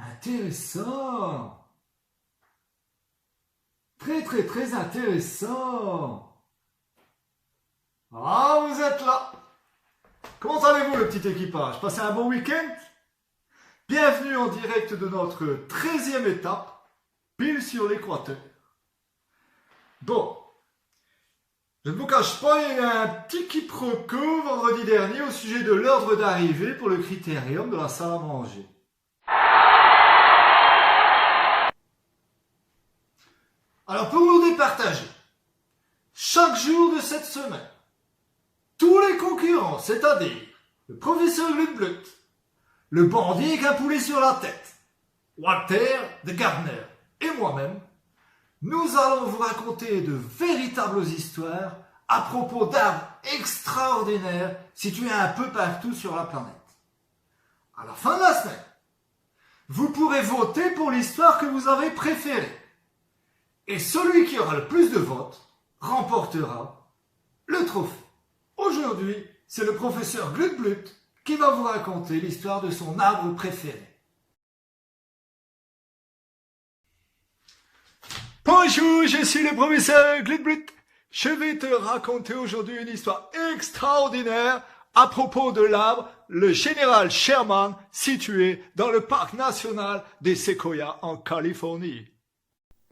Intéressant. Très très très intéressant. Ah, vous êtes là. Comment allez-vous le petit équipage? Passez un bon week-end? Bienvenue en direct de notre 13e étape, pile sur l'équateur. Bon, je ne vous cache pas, il y a eu un petit quiproquo vendredi dernier au sujet de l'ordre d'arrivée pour le critérium de la salle à manger. Alors pour nous départager, chaque jour de cette semaine, tous les concurrents, c'est-à-dire le professeur Glutblut, le bandit avec un poulet sur la tête, Walter de Gardner et moi-même, nous allons vous raconter de véritables histoires à propos d'arbres extraordinaires situés un peu partout sur la planète. À la fin de la semaine, vous pourrez voter pour l'histoire que vous avez préférée. Et celui qui aura le plus de votes remportera le trophée. Aujourd'hui, c'est le professeur Glutblut qui va vous raconter l'histoire de son arbre préféré. Bonjour, je suis le professeur Glutblut. Je vais te raconter aujourd'hui une histoire extraordinaire à propos de l'arbre, le général Sherman, situé dans le parc national des Séquoias en Californie.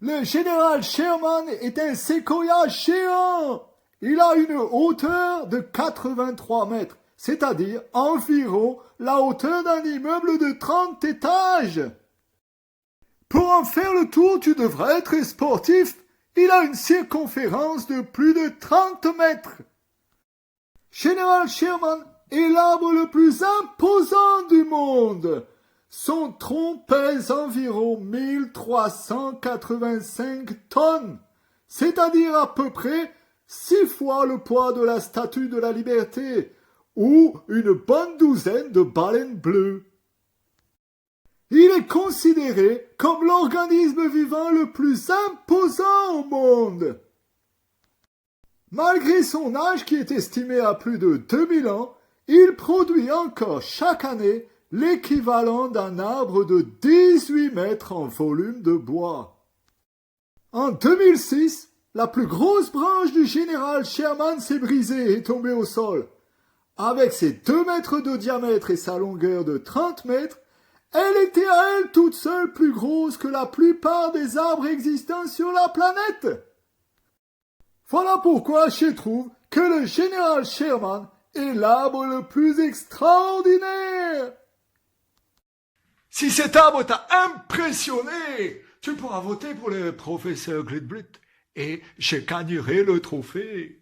Le général Sherman est un séquoia géant. Il a une hauteur de 83 mètres, c'est-à-dire environ la hauteur d'un immeuble de 30 étages. Pour en faire le tour, tu devrais être sportif. Il a une circonférence de plus de 30 mètres. Général Sherman est l'arbre le plus imposant du monde. Son tronc pèse environ 1385 tonnes, c'est-à-dire à peu près 6 fois le poids de la Statue de la Liberté, ou une bonne douzaine de baleines bleues. Il est considéré comme l'organisme vivant le plus imposant au monde. Malgré son âge qui est estimé à plus de 2000 ans, il produit encore chaque année l'équivalent d'un arbre de 18 mètres en volume de bois. En 2006, la plus grosse branche du général Sherman s'est brisée et est tombée au sol. Avec ses 2 mètres de diamètre et sa longueur de 30 mètres, elle était à elle toute seule plus grosse que la plupart des arbres existants sur la planète. Voilà pourquoi je trouve que le général Sherman est l'arbre le plus extraordinaire. Si cet arbre t'a impressionné, tu pourras voter pour le professeur Glutblut et je gagnerai le trophée.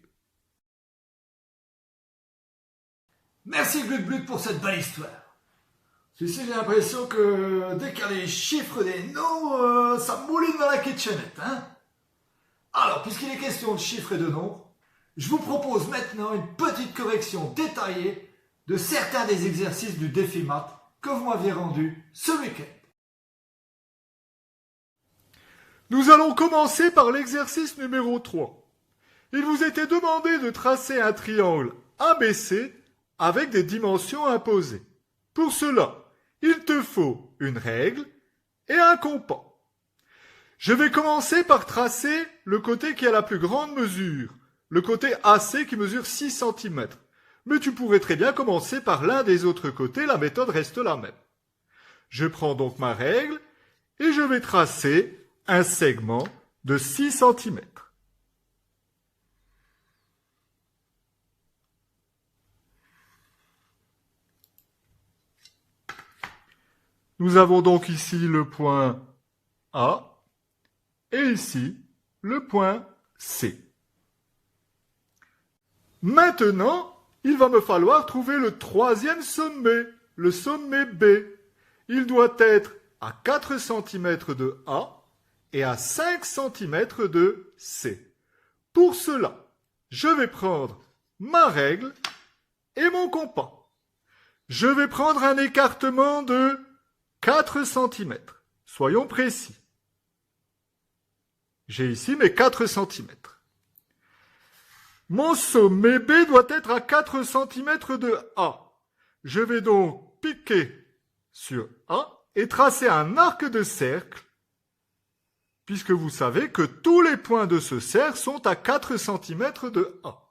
Merci Glutblut pour cette belle histoire. Ceci, j'ai l'impression que dès qu'il y a les chiffres des noms, ça mouline dans la kitchenette, hein? Alors, puisqu'il est question de chiffres et de nombres, je vous propose maintenant une petite correction détaillée de certains des exercices du défi maths que vous m'aviez rendu ce week-end. Nous allons commencer par l'exercice numéro 3. Il vous était demandé de tracer un triangle ABC avec des dimensions imposées. Pour cela, il te faut une règle et un compas. Je vais commencer par tracer le côté qui a la plus grande mesure, le côté AC qui mesure 6 cm. Mais tu pourrais très bien commencer par l'un des autres côtés, la méthode reste la même. Je prends donc ma règle et je vais tracer un segment de 6 cm. Nous avons donc ici le point A et ici le point C. Maintenant, il va me falloir trouver le troisième sommet, le sommet B. Il doit être à 4 cm de A et à 5 cm de C. Pour cela, je vais prendre ma règle et mon compas. Je vais prendre un écartement de 4 cm. Soyons précis. J'ai ici mes 4 cm. Mon sommet B doit être à 4 cm de A. Je vais donc piquer sur A et tracer un arc de cercle, puisque vous savez que tous les points de ce cercle sont à 4 cm de A.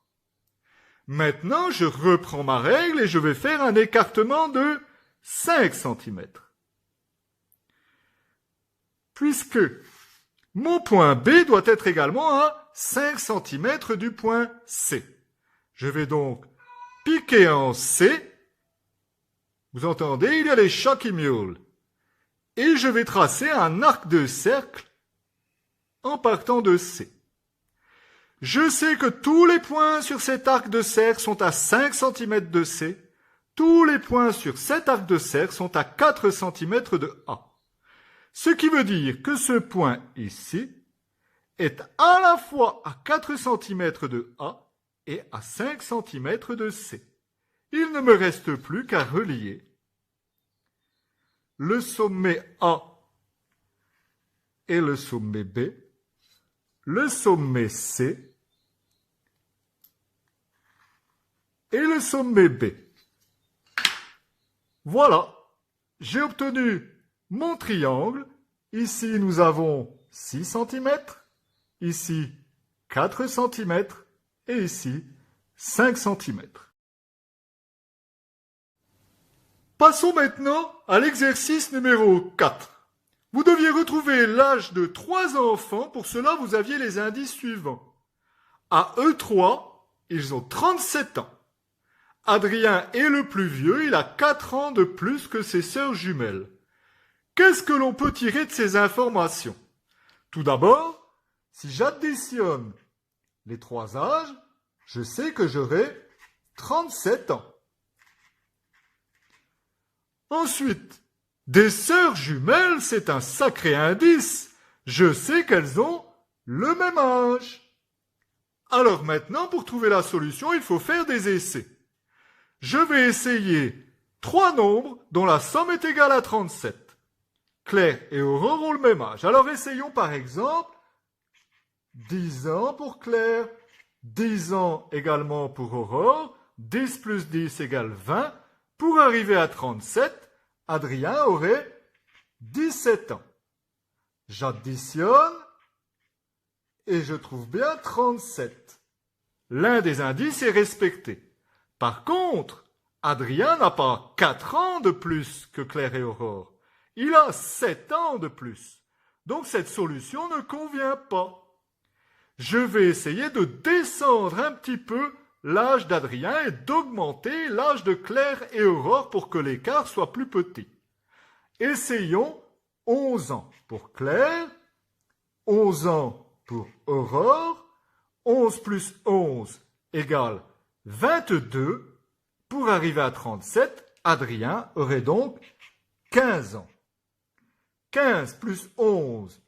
Maintenant, je reprends ma règle et je vais faire un écartement de 5 cm. Puisque mon point B doit être également à 5 cm du point C. Je vais donc piquer en C. Vous entendez, il y a les chats qui miaulent. Et je vais tracer un arc de cercle en partant de C. Je sais que tous les points sur cet arc de cercle sont à 5 cm de C. Tous les points sur cet arc de cercle sont à 4 cm de A. Ce qui veut dire que ce point ici est à la fois à 4 cm de A et à 5 cm de C. Il ne me reste plus qu'à relier le sommet A et le sommet B, le sommet C et le sommet B. Voilà, j'ai obtenu mon triangle. Ici, nous avons 6 cm, ici 4 cm et ici 5 cm. Passons maintenant à l'exercice numéro 4. Vous deviez retrouver l'âge de 3 enfants. Pour cela, vous aviez les indices suivants. À eux 3, ils ont 37 ans. Adrien est le plus vieux, il a 4 ans de plus que ses sœurs jumelles. Qu'est-ce que l'on peut tirer de ces informations? Tout d'abord, si j'additionne les 3 âges, je sais que j'aurai 37 ans. Ensuite, des sœurs jumelles, c'est un sacré indice. Je sais qu'elles ont le même âge. Alors maintenant, pour trouver la solution, il faut faire des essais. Je vais essayer 3 nombres dont la somme est égale à 37. Claire et Aurore ont le même âge. Alors essayons par exemple 10 ans pour Claire, 10 ans également pour Aurore, 10 plus 10 égale 20. Pour arriver à 37, Adrien aurait 17 ans. J'additionne et je trouve bien 37. L'un des indices est respecté. Par contre, Adrien n'a pas 4 ans de plus que Claire et Aurore. Il a 7 ans de plus. Donc cette solution ne convient pas. Je vais essayer de descendre un petit peu l'âge d'Adrien et d'augmenter l'âge de Claire et Aurore pour que l'écart soit plus petit. Essayons 11 ans pour Claire, 11 ans pour Aurore, 11 plus 11 égale 22. Pour arriver à 37, Adrien aurait donc 15 ans. 15 plus 11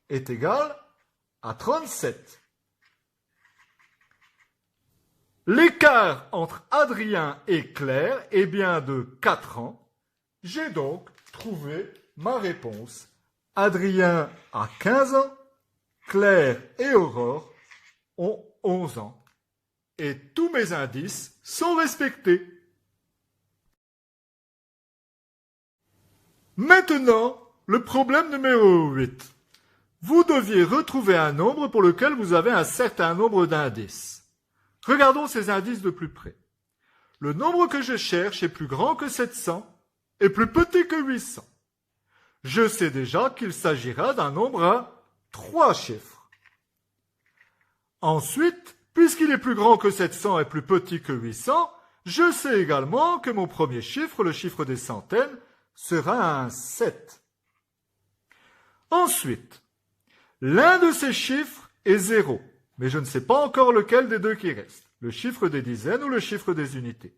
est égal à 37. L'écart entre Adrien et Claire est bien de 4 ans. J'ai donc trouvé ma réponse. Adrien a 15 ans, Claire et Aurore ont 11 ans. Et tous mes indices sont respectés. Maintenant, le problème numéro 8. Vous deviez retrouver un nombre pour lequel vous avez un certain nombre d'indices. Regardons ces indices de plus près. Le nombre que je cherche est plus grand que 700 et plus petit que 800. Je sais déjà qu'il s'agira d'un nombre à 3 chiffres. Ensuite, puisqu'il est plus grand que 700 et plus petit que 800, je sais également que mon premier chiffre, le chiffre des centaines, sera un 7. Ensuite, l'un de ces chiffres est 0, mais je ne sais pas encore lequel des deux qui reste, le chiffre des dizaines ou le chiffre des unités.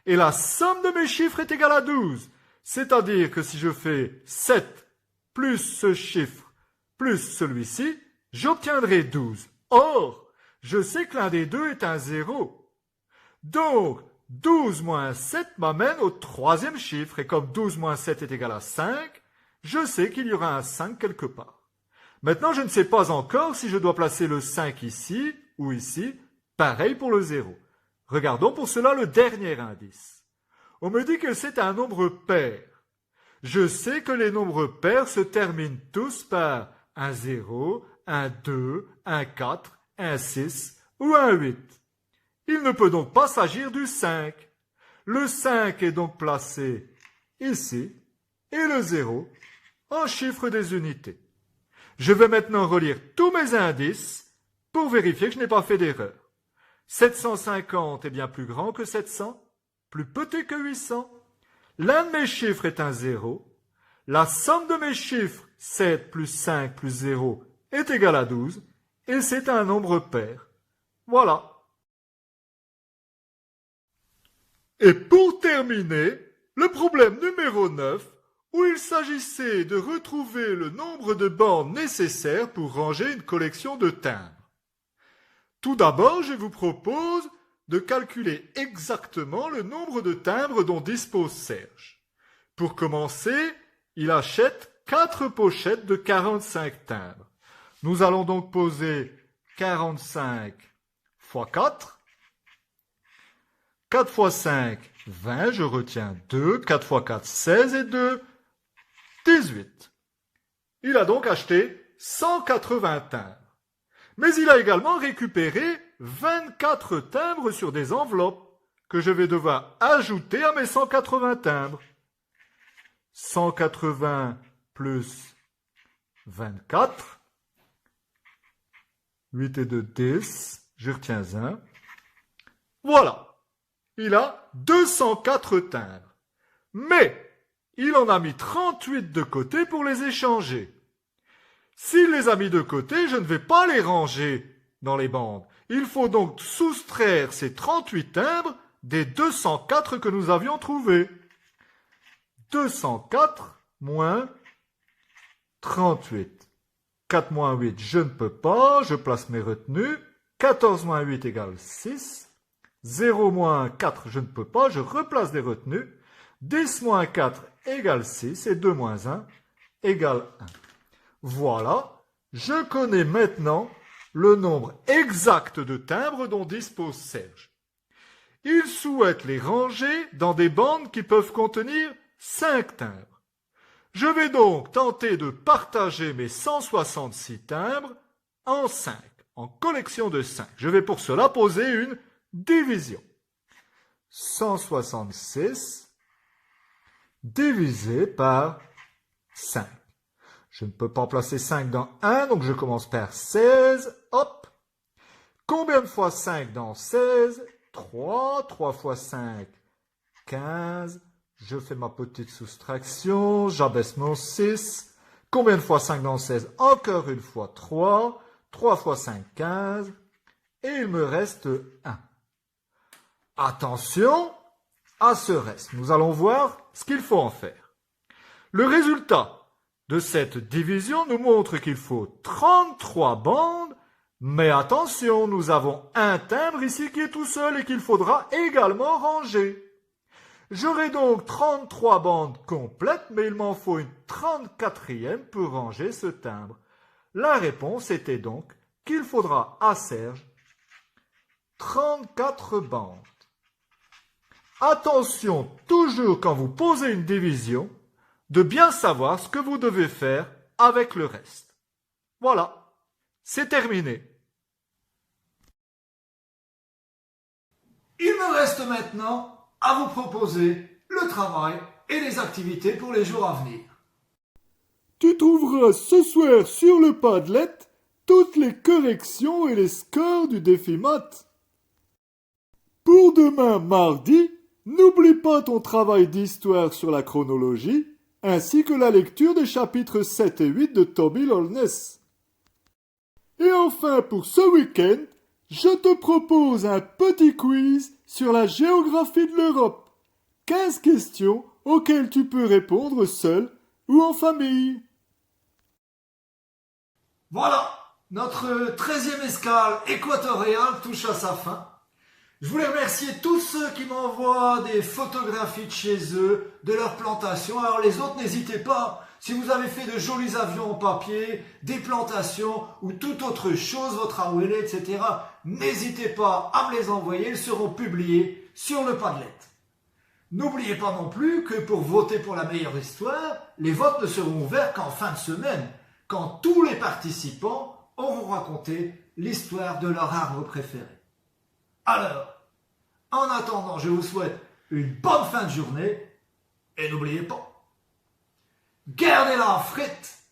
Et la somme de mes chiffres est égale à 12, c'est-à-dire que si je fais 7 plus ce chiffre plus celui-ci, j'obtiendrai 12. Or, je sais que l'un des deux est un 0. Donc, 12 moins 7 m'amène au troisième chiffre, et comme 12 moins 7 est égal à 5, je sais qu'il y aura un 5 quelque part. Maintenant, je ne sais pas encore si je dois placer le 5 ici ou ici, pareil pour le 0. Regardons pour cela le dernier indice. On me dit que c'est un nombre pair. Je sais que les nombres pairs se terminent tous par un 0, un 2, un 4, un 6 ou un 8. Il ne peut donc pas s'agir du 5. Le 5 est donc placé ici et le 0 en chiffre des unités. Je vais maintenant relire tous mes indices pour vérifier que je n'ai pas fait d'erreur. 750 est bien plus grand que 700, plus petit que 800. L'un de mes chiffres est un 0. La somme de mes chiffres, 7 plus 5 plus 0, est égale à 12. Et c'est un nombre pair. Voilà. Et pour terminer, le problème numéro 9, où il s'agissait de retrouver le nombre de bandes nécessaires pour ranger une collection de timbres. Tout d'abord, je vous propose de calculer exactement le nombre de timbres dont dispose Serge. Pour commencer, il achète 4 pochettes de 45 timbres. Nous allons donc poser 45 x 4. 4 x 5, 20, je retiens 2. 4 x 4, 16 et 2, 18. Il a donc acheté 180 timbres. Mais il a également récupéré 24 timbres sur des enveloppes que je vais devoir ajouter à mes 180 timbres. 180 plus 24. 8 et 2, 10. Je retiens 1. Voilà. Il a 204 timbres. Mais il en a mis 38 de côté pour les échanger. S'il les a mis de côté, je ne vais pas les ranger dans les bandes. Il faut donc soustraire ces 38 timbres des 204 que nous avions trouvés. 204 moins 38. 4 moins 8, je ne peux pas, je place mes retenues. 14 moins 8 égale 6. 0 moins 4, je ne peux pas, je replace des retenues. 10 moins 4 égale 6 et 2 moins 1 égale 1. Voilà, je connais maintenant le nombre exact de timbres dont dispose Serge. Il souhaite les ranger dans des bandes qui peuvent contenir 5 timbres. Je vais donc tenter de partager mes 166 timbres en 5, en collection de 5. Je vais pour cela poser une division. 166 divisé par 5. Je ne peux pas placer 5 dans 1, donc je commence par 16. Hop. Combien de fois 5 dans 16? 3. 3 fois 5, 15. Je fais ma petite soustraction. J'abaisse mon 6. Combien de fois 5 dans 16? Encore une fois 3. 3 fois 5, 15. Et il me reste 1. Attention à ce reste. Nous allons voir ce qu'il faut en faire. Le résultat de cette division nous montre qu'il faut 33 bandes, mais attention, nous avons un timbre ici qui est tout seul et qu'il faudra également ranger. J'aurai donc 33 bandes complètes, mais il m'en faut une 34e pour ranger ce timbre. La réponse était donc qu'il faudra à Serge 34 bandes. Attention, toujours quand vous posez une division, de bien savoir ce que vous devez faire avec le reste. Voilà, c'est terminé. Il me reste maintenant à vous proposer le travail et les activités pour les jours à venir. Tu trouveras ce soir sur le Padlet toutes les corrections et les scores du défi maths. Pour demain mardi, n'oublie pas ton travail d'histoire sur la chronologie ainsi que la lecture des chapitres 7 et 8 de Toby Lowness. Et enfin, pour ce week-end, je te propose un petit quiz sur la géographie de l'Europe. 15 questions auxquelles tu peux répondre seul ou en famille. Voilà, notre 13e escale équatoriale touche à sa fin. Je voulais remercier tous ceux qui m'envoient des photographies de chez eux, de leur plantation. Alors les autres, n'hésitez pas. Si vous avez fait de jolis avions en papier, des plantations ou toute autre chose, votre Awele, etc., n'hésitez pas à me les envoyer. Ils seront publiés sur le Padlet. N'oubliez pas non plus que pour voter pour la meilleure histoire, les votes ne seront ouverts qu'en fin de semaine, quand tous les participants auront raconté l'histoire de leur arbre préféré. Alors, en attendant, je vous souhaite une bonne fin de journée et n'oubliez pas, gardez la frite!